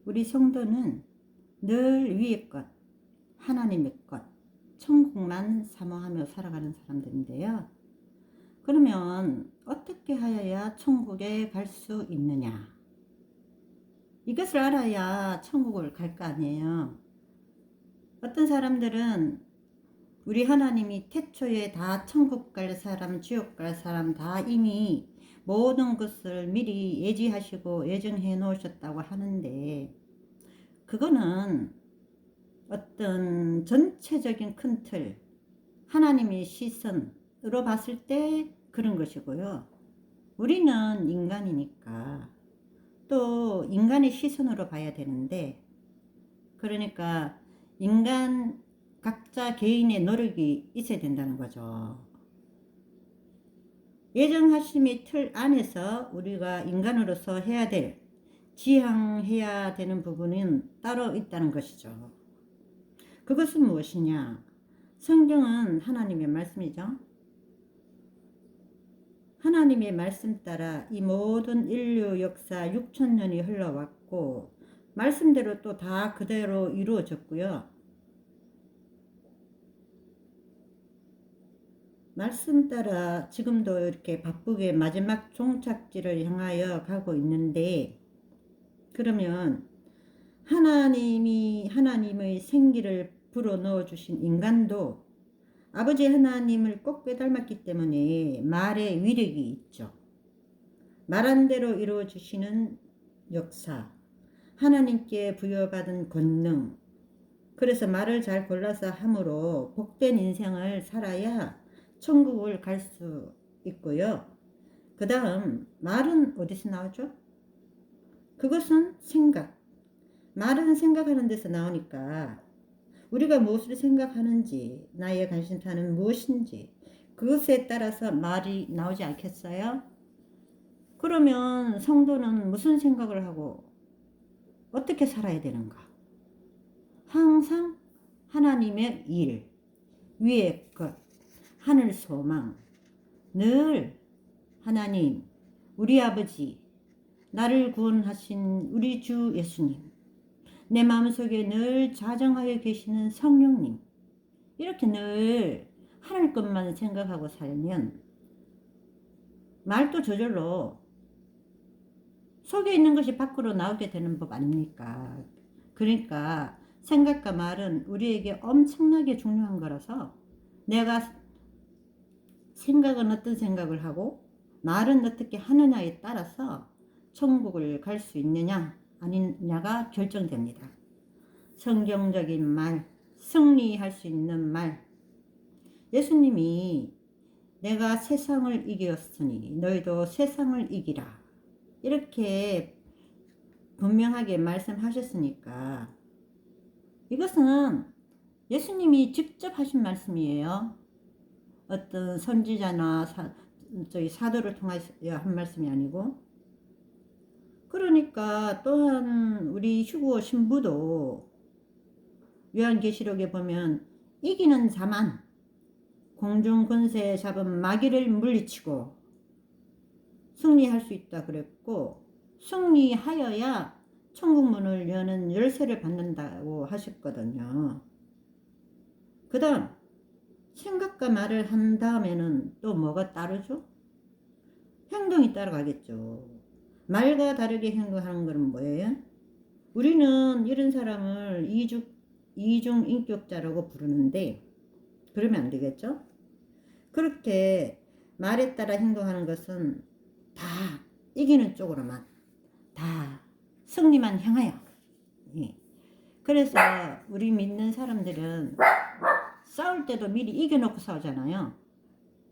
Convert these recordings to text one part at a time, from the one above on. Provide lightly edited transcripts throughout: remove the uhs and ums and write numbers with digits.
우리 성도는 늘 위의 것, 하나님의 것, 천국만 사모하며 살아가는 사람들인데요. 그러면 어떻게 하여야 천국에 갈 수 있느냐? 이것을 알아야 천국을 갈 거 아니에요. 어떤 사람들은 우리 하나님이 태초에 다 천국 갈 사람, 지옥 갈 사람 다 이미 모든 것을 미리 예지하시고 예정해 놓으셨다고 하는데, 그거는 어떤 전체적인 큰 틀, 하나님의 시선으로 봤을 때 그런 것이고요. 우리는 인간이니까 또 인간의 시선으로 봐야 되는데, 그러니까 인간 각자 개인의 노력이 있어야 된다는 거죠. 예정하심의 틀 안에서 우리가 인간으로서 해야 될, 지향해야 되는 부분은 따로 있다는 것이죠. 그것은 무엇이냐? 성경은 하나님의 말씀이죠. 하나님의 말씀 따라 이 모든 인류 역사 6,000년이 흘러왔고, 말씀대로 또 다 그대로 이루어졌고요. 말씀 따라 지금도 이렇게 바쁘게 마지막 종착지를 향하여 가고 있는데, 그러면 하나님의 생기를 불어넣어 주신 인간도 아버지 하나님을 꼭 빼닮았기 때문에 말의 위력이 있죠. 말한 대로 이루어 주시는 역사, 하나님께 부여받은 권능, 그래서 말을 잘 골라서 함으로 복된 인생을 살아야 천국을 갈 수 있고요. 그 다음, 말은 어디서 나오죠? 그것은 생각. 말은 생각하는 데서 나오니까 우리가 무엇을 생각하는지, 나의 관심사는 무엇인지, 그것에 따라서 말이 나오지 않겠어요? 그러면 성도는 무슨 생각을 하고 어떻게 살아야 되는가? 항상 하나님의 일, 위의 것, 하늘 소망, 늘 하나님, 우리 아버지, 나를 구원하신 우리 주 예수님, 내 마음속에 늘 자정하여 계시는 성령님, 이렇게 늘 하늘 것만 생각하고 살면 말도 저절로 속에 있는 것이 밖으로 나오게 되는 법 아닙니까? 그러니까 생각과 말은 우리에게 엄청나게 중요한 거라서, 내가 생각은 어떤 생각을 하고 말은 어떻게 하느냐에 따라서 천국을 갈 수 있느냐 아니냐가 결정됩니다. 성경적인 말, 승리할 수 있는 말. 예수님이 내가 세상을 이겼으니 너희도 세상을 이기라, 이렇게 분명하게 말씀하셨으니까 이것은 예수님이 직접 하신 말씀이에요. 어떤 선지자나 사도를 통하여 한 말씀이 아니고. 그러니까 또한 우리 휴거 신부도 요한계시록에 보면 이기는 자만 공중 권세 잡은 마귀를 물리치고 승리할 수 있다 그랬고, 승리하여야 천국 문을 여는 열쇠를 받는다고 하셨거든요. 그 다음 생각과 말을 한 다음에는 또 뭐가 따르죠? 행동이 따라가겠죠. 말과 다르게 행동하는 것은 뭐예요? 우리는 이런 사람을 이중인격자라고 부르는데, 그러면 안 되겠죠? 그렇게 말에 따라 행동하는 것은 다 이기는 쪽으로만, 다 승리만 향하여. 예. 그래서 우리 믿는 사람들은 싸울 때도 미리 이겨놓고 싸우잖아요.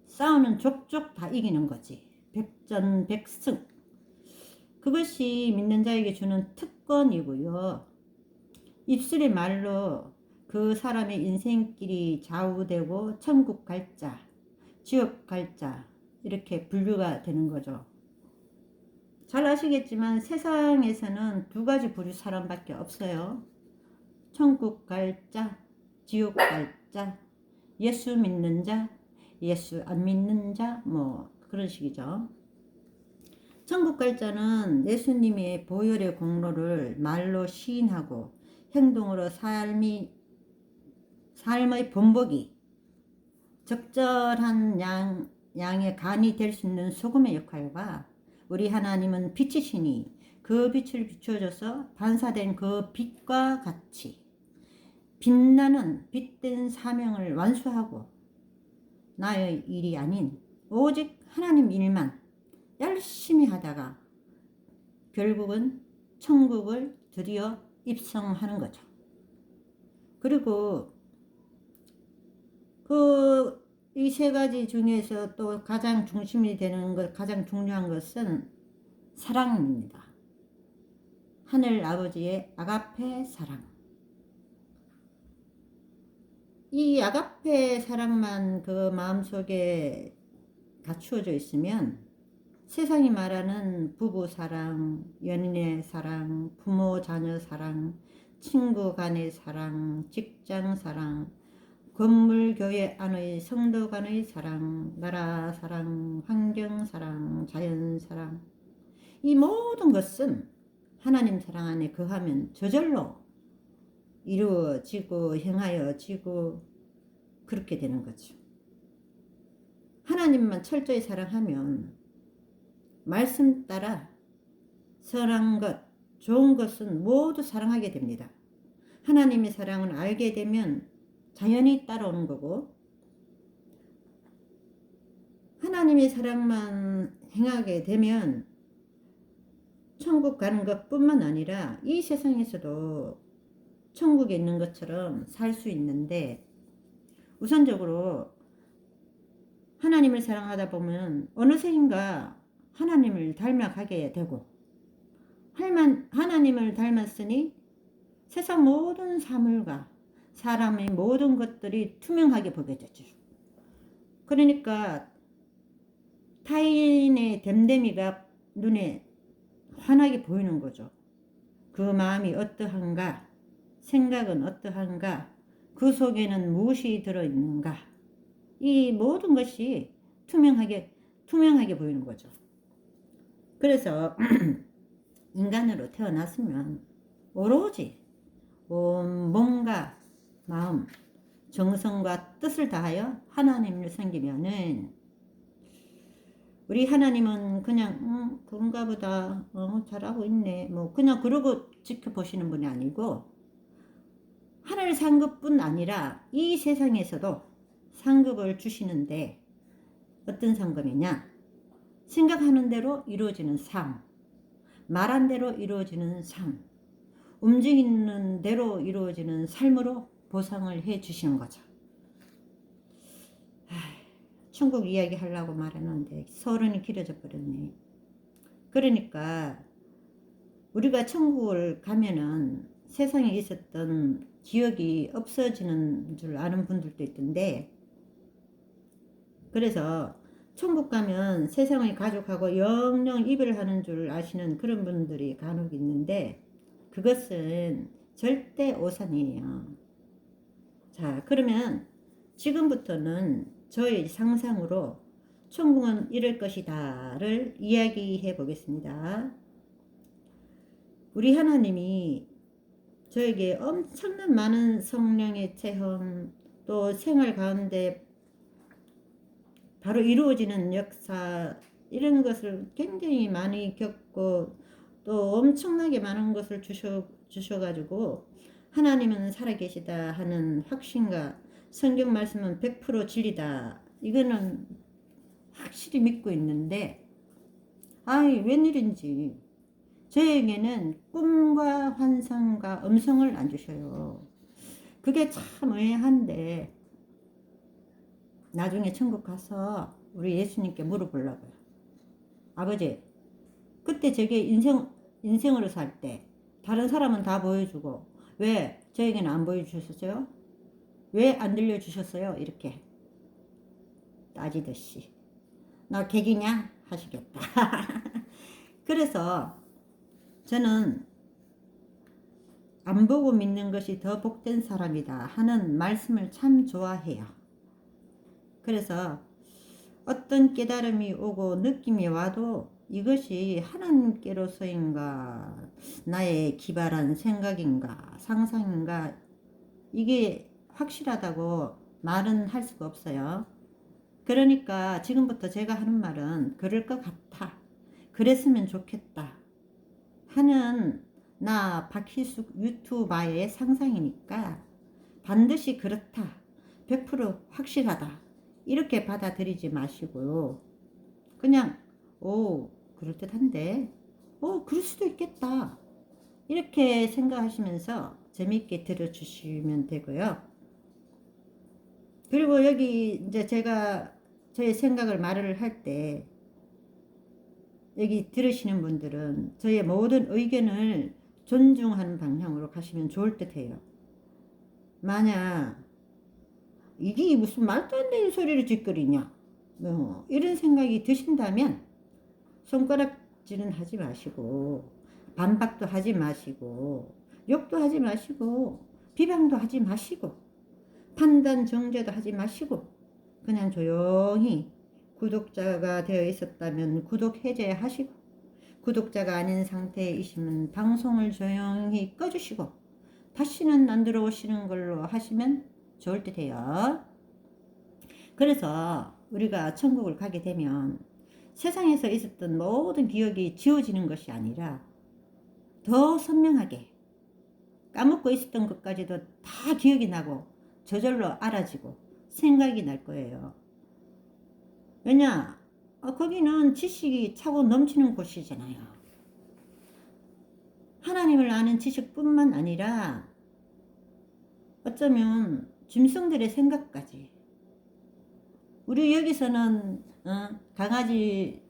싸우는 족족 다 이기는 거지. 백전백승. 그것이 믿는 자에게 주는 특권이고요. 입술의 말로 그 사람의 인생길이 좌우되고 천국 갈자, 지옥 갈자, 이렇게 분류가 되는 거죠. 잘 아시겠지만 세상에서는 두 가지 부류 사람밖에 없어요. 천국 갈자, 지옥 갈자, 예수 믿는 자, 예수 안 믿는 자, 뭐 그런 식이죠. 천국 갈 자는 예수님의 보혈의 공로를 말로 시인하고 행동으로 삶의 본보기, 적절한 양의 간이 될 수 있는 소금의 역할과 우리 하나님은 빛이시니 그 빛을 비춰줘서 반사된 그 빛과 같이 빛나는 빛된 사명을 완수하고 나의 일이 아닌 오직 하나님 일만 열심히 하다가 결국은 천국을 드디어 입성하는 거죠. 그리고 이 세 가지 중에서 또 가장 중심이 되는 것, 가장 중요한 것은 사랑입니다. 하늘 아버지의 아가페 사랑. 이 아가페 사랑만 그 마음속에 갖추어져 있으면 세상이 말하는 부부 사랑, 연인의 사랑, 부모 자녀 사랑, 친구 간의 사랑, 직장 사랑, 건물 교회 안의 성도 간의 사랑, 나라 사랑, 환경 사랑, 자연 사랑, 이 모든 것은 하나님 사랑 안에 거하면 저절로 이루어지고 행하여지고 그렇게 되는 거죠. 하나님만 철저히 사랑하면 말씀 따라 선한 것, 좋은 것은 모두 사랑하게 됩니다. 하나님의 사랑을 알게 되면 자연히 따라오는 거고, 하나님의 사랑만 행하게 되면 천국 가는 것뿐만 아니라 이 세상에서도 천국에 있는 것처럼 살 수 있는데, 우선적으로 하나님을 사랑하다 보면 어느새인가 하나님을 닮아가게 되고, 하나님을 닮았으니 세상 모든 사물과 사람의 모든 것들이 투명하게 보게 되죠. 그러니까 타인의 됨됨이가 눈에 환하게 보이는 거죠. 그 마음이 어떠한가, 생각은 어떠한가, 그 속에는 무엇이 들어있는가, 이 모든 것이 투명하게 보이는 거죠. 그래서 인간으로 태어났으면 오로지 온 몸과 마음, 정성과 뜻을 다하여 하나님을 섬기면은, 우리 하나님은 그냥 그런가 보다, 잘하고 있네, 뭐 그냥 그러고 지켜보시는 분이 아니고, 하늘 상급뿐 아니라 이 세상에서도 상급을 주시는데, 어떤 상급이냐, 생각하는 대로 이루어지는 삶, 말한 대로 이루어지는 삶, 움직이는 대로 이루어지는 삶으로 보상을 해 주시는 거죠. 천국 이야기 하려고 말했는데 서론이 길어져 버렸네. 그러니까 우리가 천국을 가면은 세상에 있었던 기억이 없어지는 줄 아는 분들도 있던데, 그래서 천국 가면 세상의 가족하고 영영 이별하는 줄 아시는 그런 분들이 간혹 있는데, 그것은 절대 오산이에요. 자, 그러면 지금부터는 저의 상상으로 천국은 이럴 것이다를 이야기해 보겠습니다. 우리 하나님이 저에게 엄청난 많은 성령의 체험, 또 생활 가운데 바로 이루어지는 역사, 이런 것을 굉장히 많이 겪고 또 엄청나게 많은 것을 주셔가지고 하나님은 살아계시다 하는 확신과 성경 말씀은 100% 진리다, 이거는 확실히 믿고 있는데, 웬일인지 저에게는 꿈과 환상과 음성을 안 주셔요. 그게 참 의아한데, 나중에 천국 가서 우리 예수님께 물어보려고요. 아버지, 그때 저게 인생으로 살 때 다른 사람은 다 보여주고 왜 저에게는 안 보여주셨어요? 왜 안 들려주셨어요? 이렇게 따지듯이 나 객이냐 하시겠다. 그래서 저는 안 보고 믿는 것이 더 복된 사람이다 하는 말씀을 참 좋아해요. 그래서 어떤 깨달음이 오고 느낌이 와도 이것이 하나님께로서인가, 나의 기발한 생각인가, 상상인가, 이게 확실하다고 말은 할 수가 없어요. 그러니까 지금부터 제가 하는 말은 그럴 것 같아, 그랬으면 좋겠다 하는 나 박희숙 유튜버의 상상이니까 반드시 그렇다, 100% 확실하다 이렇게 받아들이지 마시고 그냥 오 그럴듯한데, 오 그럴 수도 있겠다 이렇게 생각하시면서 재미있게 들어주시면 되고요. 그리고 여기 이제 제가 저의 생각을 말을 할 때 여기 들으시는 분들은 저의 모든 의견을 존중하는 방향으로 가시면 좋을 듯 해요. 만약 이게 무슨 말도 안 되는 소리를 짓거리냐 이런 생각이 드신다면 손가락질은 하지 마시고 반박도 하지 마시고 욕도 하지 마시고 비방도 하지 마시고 판단 정죄도 하지 마시고 그냥 조용히 구독자가 되어 있었다면 구독 해제하시고 구독자가 아닌 상태이시면 방송을 조용히 꺼주시고 다시는 안 들어오시는 걸로 하시면 좋을 듯 해요. 그래서 우리가 천국을 가게 되면 세상에서 있었던 모든 기억이 지워지는 것이 아니라 더 선명하게 까먹고 있었던 것까지도 다 기억이 나고 저절로 알아지고 생각이 날 거예요. 왜냐? 거기는 지식이 차고 넘치는 곳이잖아요. 하나님을 아는 지식뿐만 아니라 어쩌면 짐승들의 생각까지. 우리 여기서는 강아지한테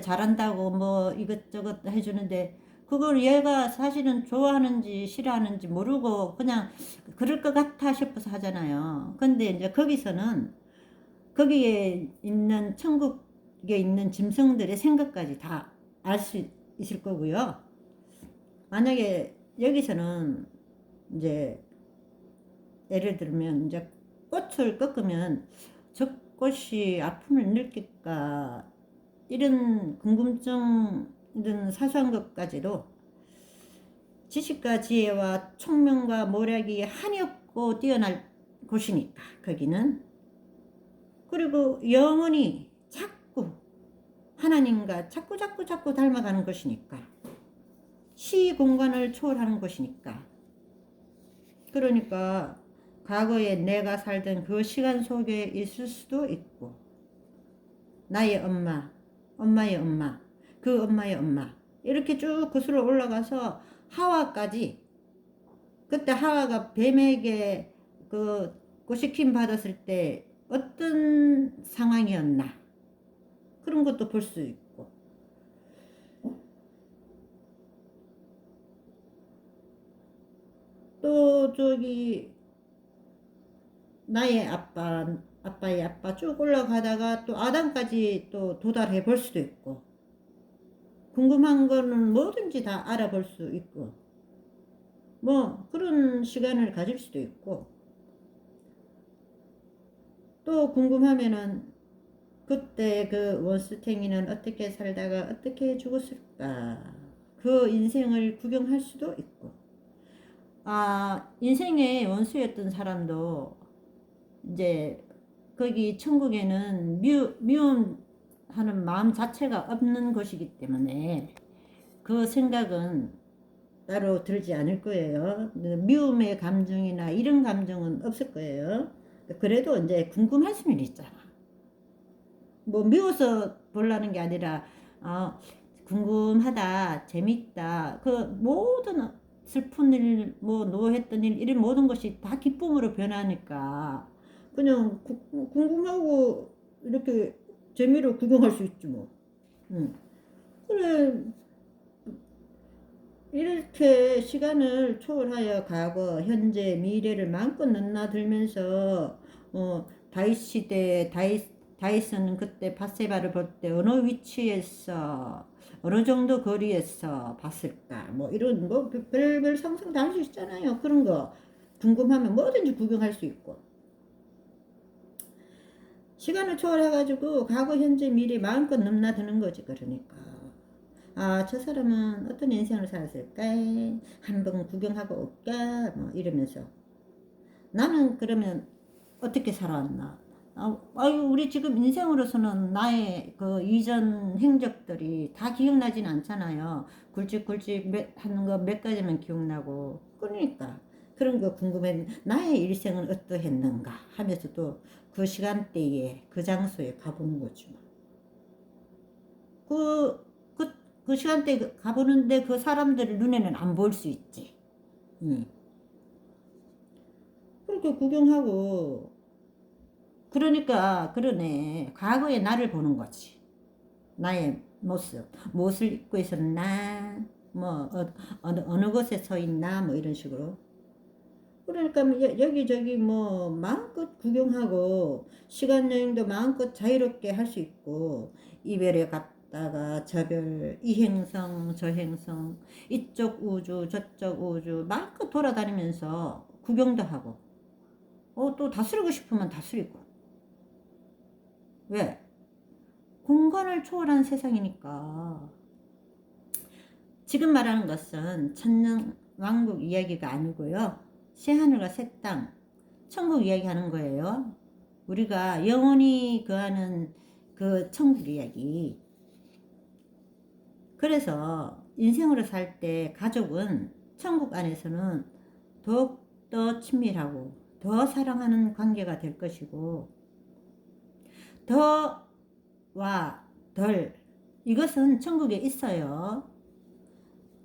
잘한다고 뭐 이것저것 해주는데 그걸 얘가 사실은 좋아하는지 싫어하는지 모르고 그냥 그럴 것 같아 싶어서 하잖아요. 근데 이제 거기서는 거기에 있는 천국에 있는 짐승들의 생각까지 다 알 수 있을 거고요. 만약에 여기서는 이제 예를 들면 이제 꽃을 꺾으면 저 꽃이 아픔을 느낄까 이런 궁금증, 이런 사소한 것까지도 지식과 지혜와 총명과 모략이 한이 없고 뛰어날 곳이니까 거기는. 그리고 영원히 자꾸 하나님과 자꾸 닮아가는 것이니까 시 공간을 초월하는 것이니까. 그러니까 과거에 내가 살던 그 시간 속에 있을 수도 있고 나의 엄마, 엄마의 엄마, 그 엄마의 엄마 이렇게 쭉 거슬러 올라가서 하와까지, 그때 하와가 뱀에게 그 꼬시킴 받았을 때 어떤 상황이었나 그런 것도 볼 수 있고, 또 저기 나의 아빠의 아빠 쭉 올라가다가 또 아담까지 또 도달해 볼 수도 있고, 궁금한 거는 뭐든지 다 알아볼 수 있고 뭐 그런 시간을 가질 수도 있고, 또 궁금하면은 그때 그 원수탱이는 어떻게 살다가 어떻게 죽었을까 그 인생을 구경할 수도 있고, 인생의 원수였던 사람도 이제 거기 천국에는 미움하는 마음 자체가 없는 것이기 때문에 그 생각은 따로 들지 않을 거예요. 미움의 감정이나 이런 감정은 없을 거예요. 그래도 이제 궁금할 수는 있잖아. 뭐 미워서 보려는 게 아니라 궁금하다, 재밌다. 그 모든 슬픈 일, 뭐 노했던 일, 이런 모든 것이 다 기쁨으로 변하니까 그냥 궁금하고 이렇게 재미로 구경할 수 있지 뭐. 그래, 이렇게 시간을 초월하여 과거, 현재, 미래를 마음껏 넘나들면서 다윗 시대, 다윗은 그때 밧세바를 볼 때 어느 위치에서 어느 정도 거리에서 봤을까 뭐 이런 뭐 별별 상상 다 할 수 있잖아요. 그런 거 궁금하면 뭐든지 구경할 수 있고, 시간을 초월해가지고 과거, 현재, 미래 마음껏 넘나드는 거지. 그러니까 아, 저 사람은 어떤 인생을 살았을까? 한번 구경하고 올까? 뭐 이러면서 나는 그러면 어떻게 살아왔나? 아유, 우리 지금 인생으로서는 나의 그 이전 행적들이 다 기억나진 않잖아요. 굵직굵직 하는 거 몇 가지만 기억나고. 그러니까 그런 거 궁금해. 나의 일생은 어떠했는가 하면서 또 그 시간대에 그 장소에 가보는 거죠. 그, 그 시간대에 가보는데 그 사람들의 눈에는 안 보일 수 있지. 응. 그렇게 구경하고 그러니까 그러네. 과거의 나를 보는 거지. 나의 모습. 무엇을 입고 있었나? 뭐 어느 곳에 서 있나? 뭐 이런 식으로. 그러니까 뭐 여기저기 뭐 마음껏 구경하고 시간 여행도 마음껏 자유롭게 할 수 있고 이별에 갔다가 저별 이행성 저행성 이쪽 우주 저쪽 우주 마음껏 돌아다니면서 구경도 하고 또 다스리고 싶으면 다스리고 왜? 공간을 초월한 세상이니까. 지금 말하는 것은 천년왕국 이야기가 아니고요. 새하늘과 새 땅, 천국 이야기하는 거예요. 우리가 영원히 거하는 그 천국 이야기. 그래서 인생으로 살 때 가족은 천국 안에서는 더욱더 친밀하고 더 사랑하는 관계가 될 것이고 더와 덜 이것은 천국에 있어요.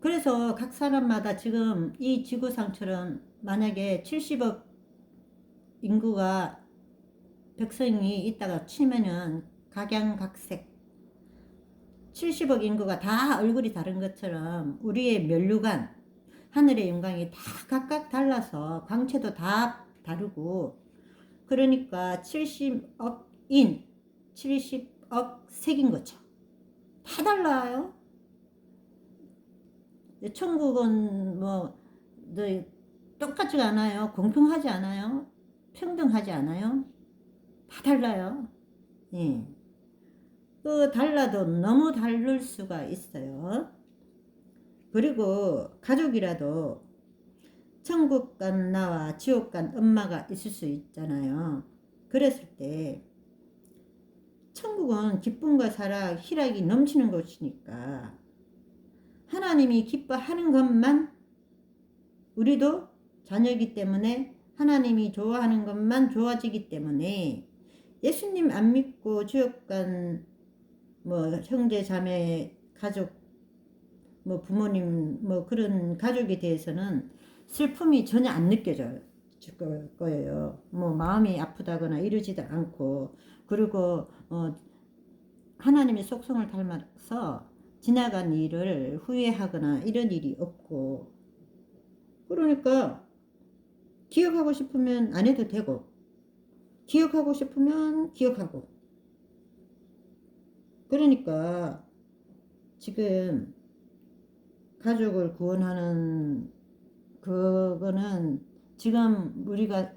그래서 각 사람마다 지금 이 지구상처럼 만약에 70억 인구가 백성이 있다가 치면은 각양각색 70억 인구가 다 얼굴이 다른 것처럼 우리의 면류관 하늘의 영광이 다 각각 달라서 광채도 다 다르고 그러니까 70억인 70억 색인 거죠. 다 달라요. 천국은 뭐 똑같지가 않아요. 공평하지 않아요. 평등하지 않아요. 다 달라요. 예. 그 달라도 너무 다를 수가 있어요. 그리고 가족이라도 천국 간 나와 지옥 간 엄마가 있을 수 있잖아요. 그랬을 때 천국은 기쁨과 사랑, 희락이 넘치는 곳이니까 하나님이 기뻐하는 것만 우리도 자녀이기 때문에 하나님이 좋아하는 것만 좋아지기 때문에 예수님 안 믿고 지옥 간 뭐 형제 자매 가족 뭐 부모님 뭐 그런 가족에 대해서는 슬픔이 전혀 안 느껴질 거예요. 뭐 마음이 아프다거나 이러지도 않고 그리고 하나님의 속성을 닮아서 지나간 일을 후회하거나 이런 일이 없고 그러니까 기억하고 싶으면 안 해도 되고 기억하고 싶으면 기억하고 그러니까 지금 가족을 구원하는 그거는 지금 우리가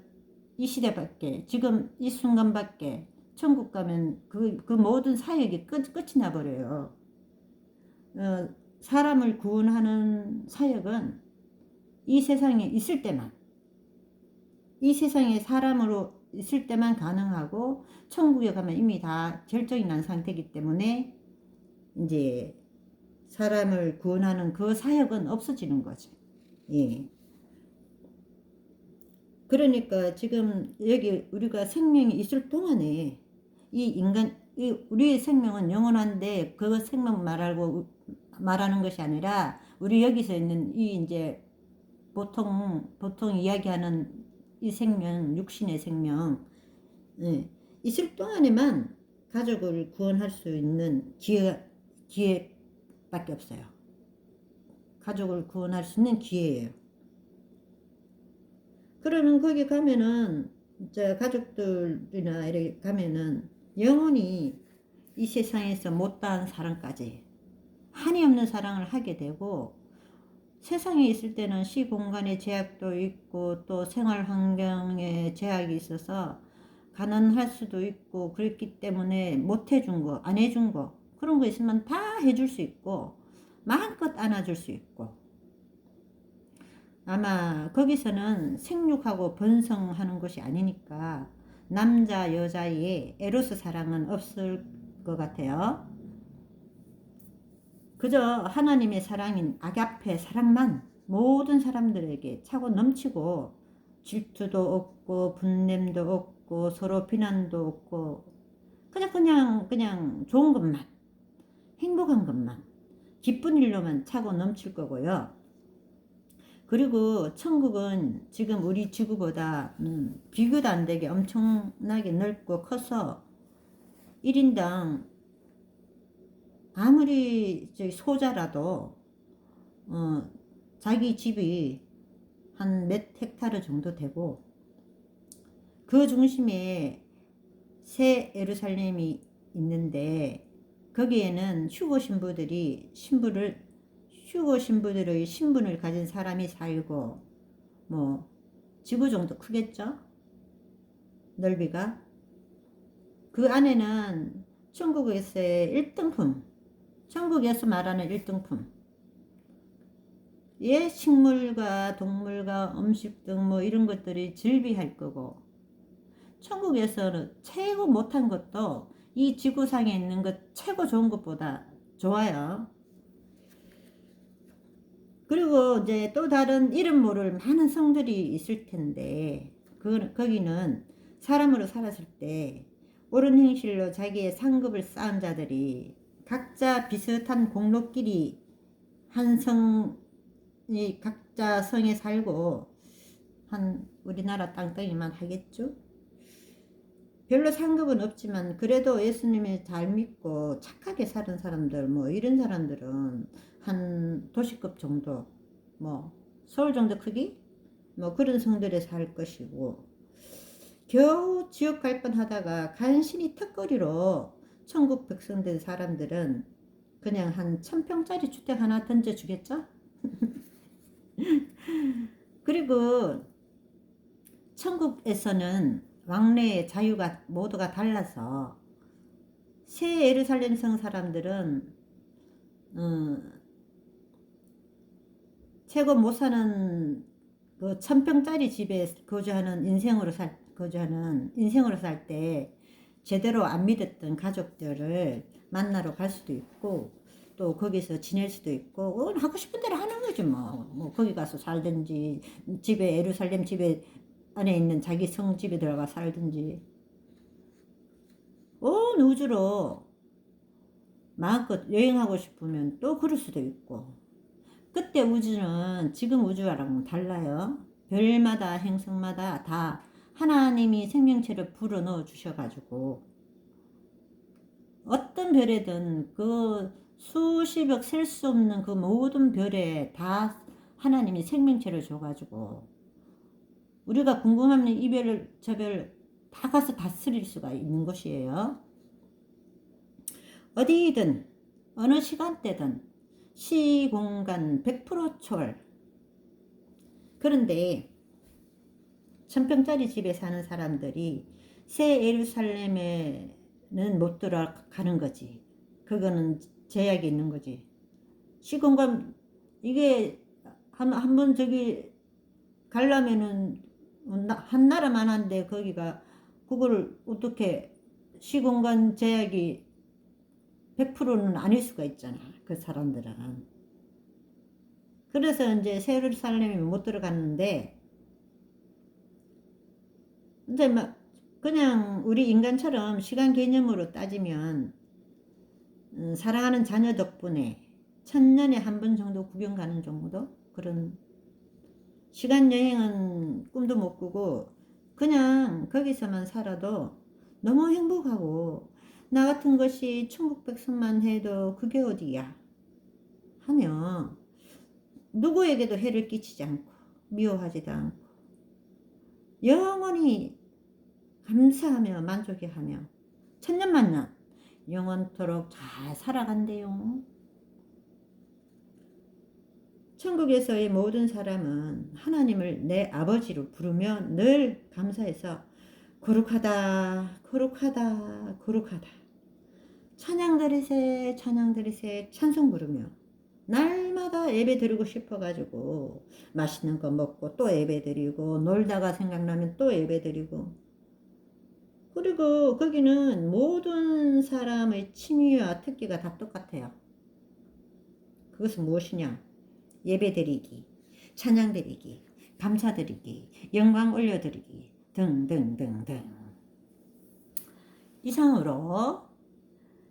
이 시대밖에 지금 이 순간밖에 천국 가면 그 모든 사역이 끝이 나버려요. 사람을 구원하는 사역은 이 세상에 있을 때만 이 세상에 사람으로 있을 때만 가능하고 천국에 가면 이미 다 결정이 난 상태이기 때문에 이제 사람을 구원하는 그 사역은 없어지는 거죠. 예. 그러니까 지금 여기 우리가 생명이 있을 동안에 우리의 생명은 영원한데 그 생명 말하는 것이 아니라 우리 여기서 있는 이 이제 보통 이야기하는 이 생명, 육신의 생명, 예, 있을 동안에만 가족을 구원할 수 있는 기회밖에 없어요. 가족을 구원할 수 있는 기회예요. 그러면 거기 가면은 이제 가족들이나 이렇게 가면은 영원히 이 세상에서 못다한 사랑까지 한이 없는 사랑을 하게 되고 세상에 있을 때는 시공간의 제약도 있고 또 생활 환경에 제약이 있어서 가난할 수도 있고 그렇기 때문에 못 해준 거, 안 해준 거 그런 거 있으면 다 해줄 수 있고 마음껏 안아줄 수 있고, 아마 거기서는 생육하고 번성하는 것이 아니니까 남자 여자의 에로스 사랑은 없을 것 같아요. 그저 하나님의 사랑인 아가페 사랑만 모든 사람들에게 차고 넘치고, 질투도 없고 분냄도 없고 서로 비난도 없고, 그냥 좋은 것만, 행복한 것만, 기쁜 일로만 차고 넘칠 거고요. 그리고 천국은 지금 우리 지구보다 비교도 안 되게 엄청나게 넓고 커서 1인당 아무리 소자라도 자기 집이 한 몇 헥타르 정도 되고, 그 중심에 새 예루살렘이 있는데 거기에는 휴거 신부들의 신분을 가진 사람이 살고, 뭐 지구 정도 크겠죠? 넓이가. 그 안에는 천국에서의 1등품, 천국에서 말하는 1등품, 예, 식물과 동물과 음식 등 뭐 이런 것들이 즐비할 거고, 천국에서는 최고 못한 것도 이 지구상에 있는 것 최고 좋은 것보다 좋아요. 그리고 이제 또 다른 이름 모를 많은 성들이 있을 텐데, 거기는 사람으로 살았을 때 옳은 행실로 자기의 상급을 쌓은 자들이 각자 비슷한 공로끼리 한 성이 각자 성에 살고, 한 우리나라 땅덩이만 하겠죠. 별로 상급은 없지만 그래도 예수님을 잘 믿고 착하게 사는 사람들, 뭐 이런 사람들은 한 도시급 정도, 뭐 서울 정도 크기, 뭐 그런 성들에 살 것이고, 겨우 지옥 갈 뻔하다가 간신히 턱걸이로 천국 백성 된 사람들은 그냥 한 1000평짜리 주택 하나 던져주겠죠. 그리고 천국에서는 왕래의 자유가 모두가 달라서 새 예루살렘 성 사람들은 최고 못 사는 그 1000평짜리 집에 거주하는 인생으로 살 때 제대로 안 믿었던 가족들을 만나러 갈 수도 있고, 또 거기서 지낼 수도 있고, 하고 싶은 대로 하는 거지 뭐 거기 가서 살든지, 집에 예루살렘 집에 안에 있는 자기 성 집에 들어가 살든지, 온 우주로 마음껏 여행하고 싶으면 또 그럴 수도 있고. 그때 우주는 지금 우주와는 달라요. 별마다 행성마다 다 하나님이 생명체를 불어넣어 주셔가지고, 어떤 별에든 그 수십억 셀 수 없는 그 모든 별에 다 하나님이 생명체를 줘가지고, 우리가 궁금하면 이 별을 저 별 다 가서 다스릴 수가 있는 것이에요. 어디든 어느 시간대든 시공간 100% 초월. 그런데 1000평짜리 집에 사는 사람들이 새 예루살렘에는 못 들어가는 거지. 그거는 제약이 있는 거지. 시공간, 이게 한번 저기 가려면은 한 나라만 한데 거기가 그거를 어떻게, 시공간 제약이 100%는 아닐 수가 있잖아, 그 사람들은. 그래서 이제 새 예루살렘에 못 들어갔는데, 이제 막 그냥 우리 인간처럼 시간 개념으로 따지면 사랑하는 자녀 덕분에 천년에 한 번 정도 구경 가는 정도, 그런 시간 여행은 꿈도 못 꾸고 그냥 거기서만 살아도 너무 행복하고, 나 같은 것이 천국 백성만 해도 그게 어디야 하며 누구에게도 해를 끼치지 않고 미워하지도 않고 영원히 감사하며 만족해하며 천년만년 영원토록 잘 살아간대요. 천국에서의 모든 사람은 하나님을 내 아버지로 부르며 늘 감사해서 거룩하다 거룩하다 거룩하다 찬양 드리세 찬양 드리세 찬송 부르며 날마다 예배 드리고 싶어가지고 맛있는 거 먹고 또 예배 드리고 놀다가 생각나면 또 예배 드리고, 그리고 거기는 모든 사람의 취미와 특기가 다 똑같아요. 그것은 무엇이냐? 예배 드리기, 찬양 드리기, 감사 드리기, 영광 올려드리기 등등등등. 이상으로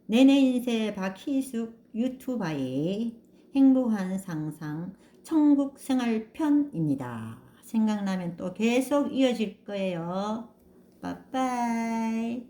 내내 인생 박희숙 유튜버의 행복한 상상 천국 생활 편입니다. 생각나면 또 계속 이어질 거예요. 빠빠이.